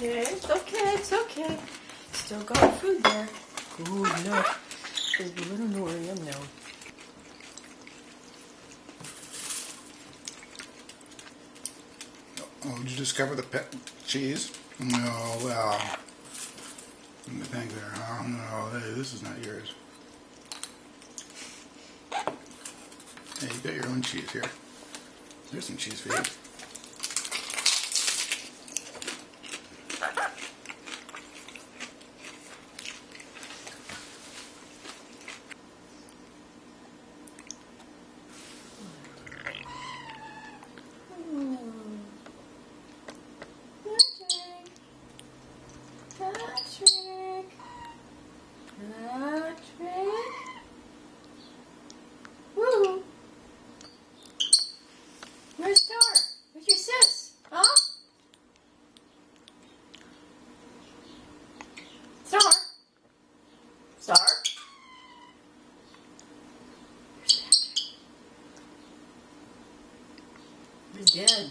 Okay, it's okay, it's okay. Still got food there. Good enough. There's a little Norium now. Oh, did you discover the pet cheese? No, well, let me think there. Oh no, hey, this is not yours. Hey, you got your own cheese here. There's some cheese for you. Patrick. Patrick. Woo. Where's Star? Where's your sis? Huh? Star? Star? Where's Patrick? He's dead.